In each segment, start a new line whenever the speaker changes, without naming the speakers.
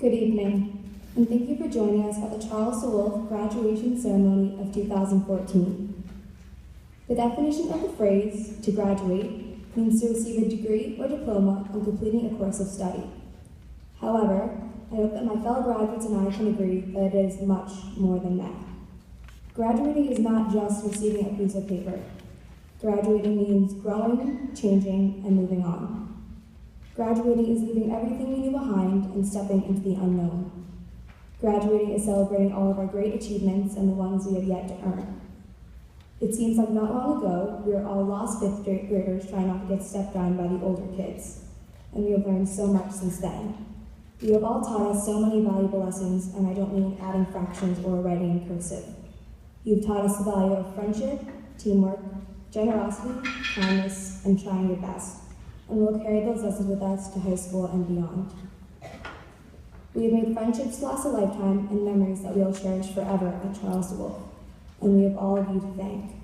Good evening, and thank you for joining us at the Charles DeWolf graduation ceremony of 2014. The definition of the phrase, to graduate, means to receive a degree or diploma on completing a course of study. However, I hope that my fellow graduates and I can agree that it is much more than that. Graduating is not just receiving a piece of paper. Graduating means growing, changing, and moving on. Graduating is leaving everything we knew behind and stepping into the unknown. Graduating is celebrating all of our great achievements and the ones we have yet to earn. It seems like not long ago, we were all lost fifth graders trying not to get stepped on by the older kids, and we have learned so much since then. You have all taught us so many valuable lessons, and I don't mean adding fractions or writing in cursive. You've taught us the value of friendship, teamwork, generosity, kindness, and trying your best, and we'll carry those lessons with us to high school and beyond. We have made friendships last a lifetime and memories that we will cherish forever at Charles DeWolf, and we have all of you to thank.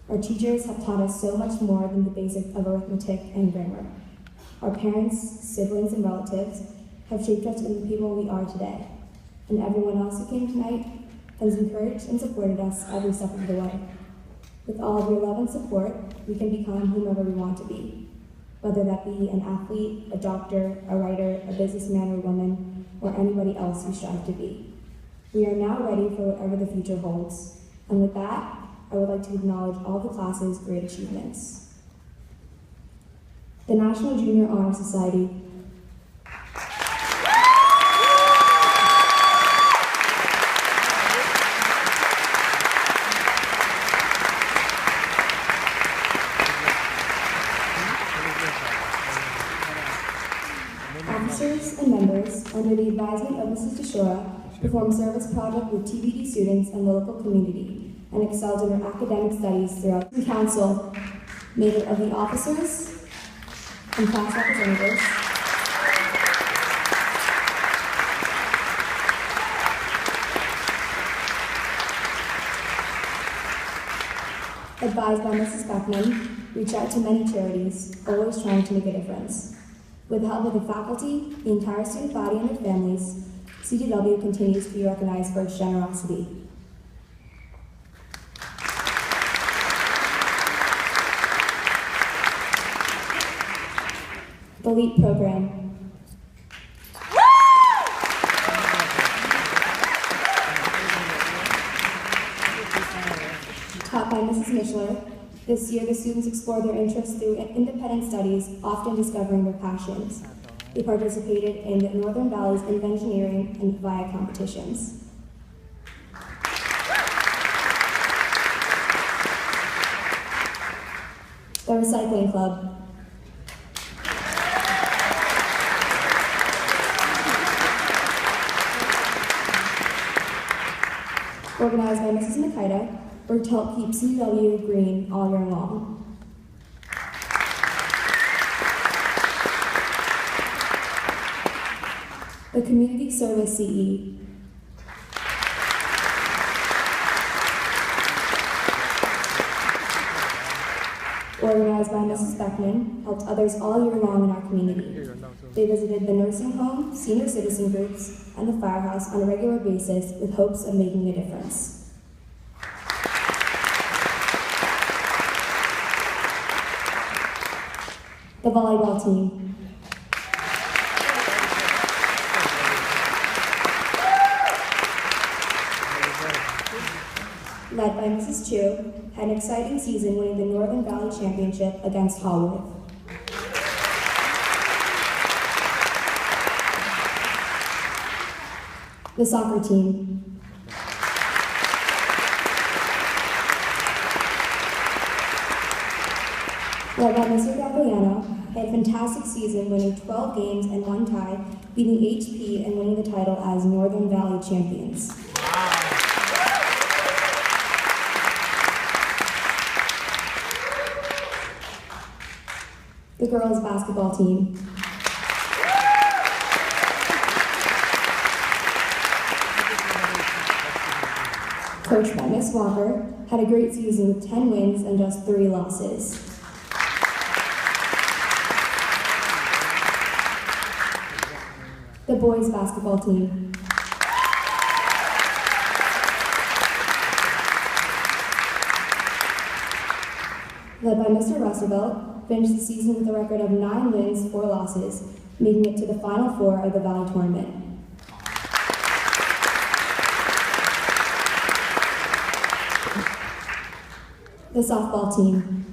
Our teachers have taught us so much more than the basics of arithmetic and grammar. Our parents, siblings, and relatives have shaped us into the people we are today, and everyone else who came tonight has encouraged and supported us every step of the way. With all of your love and support, we can become whomever we want to be, whether that be an athlete, a doctor, a writer, a businessman or woman, or anybody else you strive to be. We are now ready for whatever the future holds, and with that, I would like to acknowledge all the class's great achievements. The National Junior Honor Society officers and members, under the advisement of Mrs. DeShora, performed service project with TBD students and the local community, and excelled in their academic studies throughout the council, made up of the officers and class representatives, advised by Mrs. Beckman, reached out to many charities, always trying to make a difference. With the help of the faculty, the entire student body, and their families, CDW continues to be recognized for its generosity. The LEAP program. Taught by Mrs. Mishler, this year, the students explore their interests through independent studies, often discovering their passions. They participated in the Northern Valley's Inventioneering and VIA competitions. The Recycling Club. Organized by Mrs. Makita, worked to help keep CDW green all year long. The Community Service CE. Organized by Mrs. Beckman, helped others all year long in our community. They visited the nursing home, senior citizen groups, and the firehouse on a regular basis with hopes of making a difference. The volleyball team. Led by Mrs. Chu, had an exciting season winning the Northern Valley Championship against Haworth. The soccer team. Led by Mr. Gagliano, had a fantastic season winning 12 games and 1 tie, beating HP and winning the title as Northern Valley champions. The girls basketball team. Coached by Miss Walker, had a great season with 10 wins and just 3 losses. The boys basketball team. Led by Mr. Russellville, finished the season with a record of 9 wins, 4 losses, making it to the Final Four of the Valley Tournament. The softball team.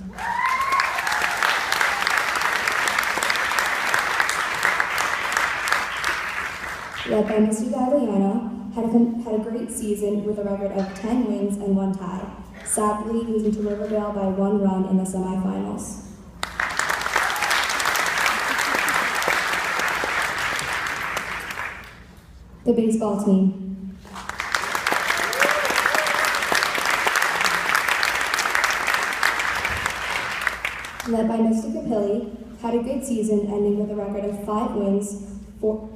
Led by Mr. Gagliano, had a great season with a record of 10 wins and 1 tie, sadly losing to Riverdale by 1 run in the semifinals. The baseball team. Led by Mr. Capilli, had a good season ending with a record of 5 wins, 4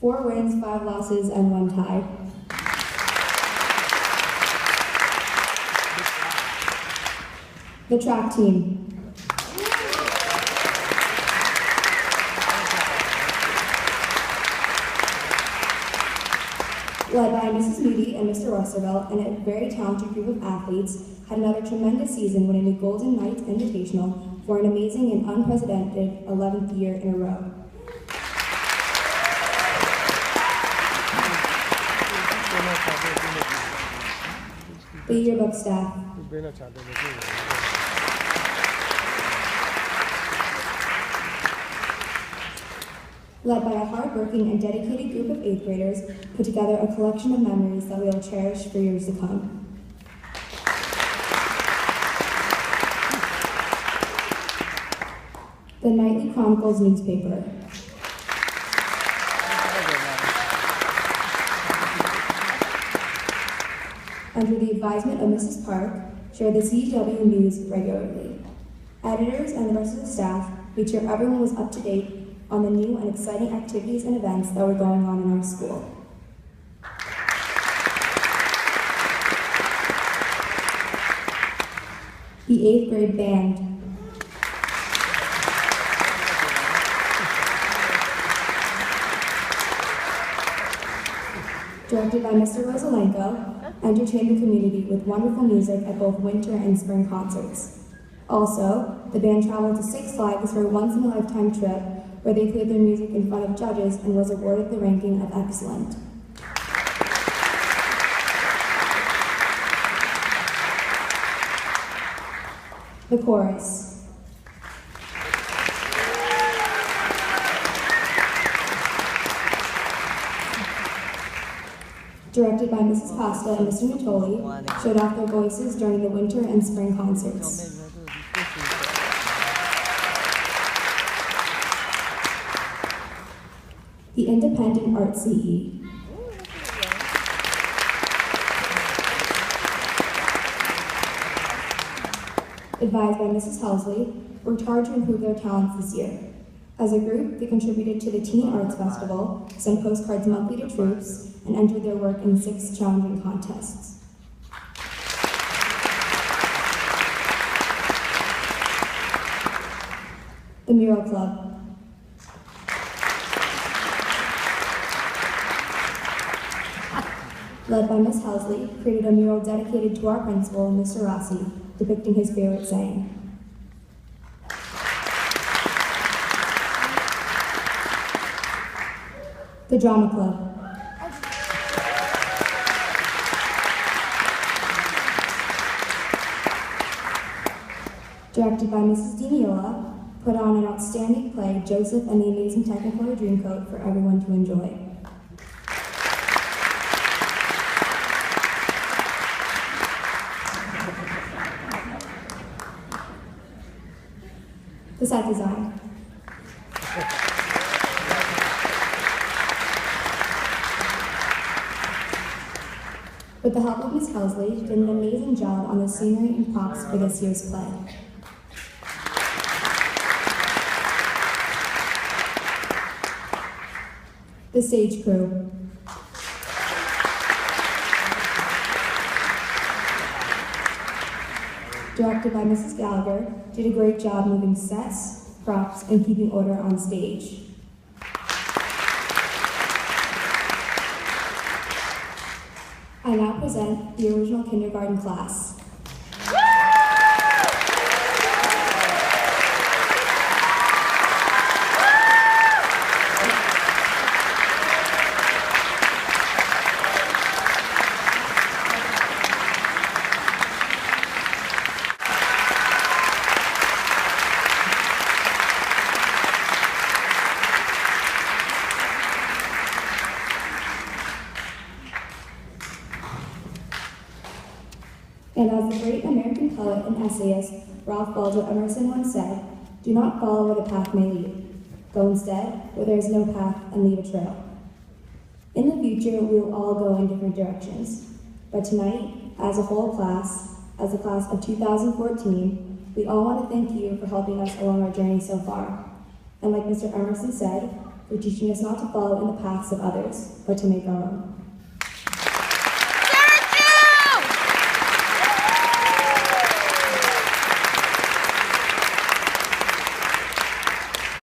wins, 5 losses, and 1 tie. The track team. Led by Mrs. Moody and Mr. Russellville, and a very talented group of athletes, had another tremendous season winning the Golden Knights Invitational for an amazing and unprecedented 11th year in a row. The yearbook staff. Led by a hard-working and dedicated group of 8th graders, put together a collection of memories that we will cherish for years to come. The Nightly Chronicles newspaper. Under the advisement of Mrs. Park, shared the CW news regularly. Editors and the rest of the staff made sure everyone was up to date on the new and exciting activities and events that were going on in our school. The 8th grade band. Directed by Mr. Rosalenko, entertained the community with wonderful music at both winter and spring concerts. Also, the band traveled to Six Flags for a once-in-a-lifetime trip where they played their music in front of judges and was awarded the ranking of excellent. The chorus. Directed by Mrs. Costa and Mr. Natoli, showed off their voices during the winter and spring concerts. The Independent Art CE. Advised by Mrs. Helsley, worked hard to improve their talents this year. As a group, they contributed to the Teen Arts Festival, sent postcards monthly to troops, and entered their work in 6 challenging contests. The Mural Club. Led by Ms. Helsley, created a mural dedicated to our principal, Mr. Rossi, depicting his favorite saying. The Drama Club. Directed by Mrs. Diniola, put on an outstanding play, Joseph and the Amazing Technicolor Dreamcoat, for everyone to enjoy. The set design. With the help of Ms. Helsley, did an amazing job on the scenery and props for this year's play. The stage crew. Directed by Mrs. Gallagher, did a great job moving sets, props, and keeping order on stage. present the original kindergarten class. And as the great American poet and essayist Ralph Waldo Emerson once said, "Do not follow where the path may lead. Go instead where there is no path and leave a trail." In the future, we will all go in different directions. But tonight, as a whole class, as the class of 2014, we all want to thank you for helping us along our journey so far. And like Mr. Emerson said, for teaching us not to follow in the paths of others, but to make our own.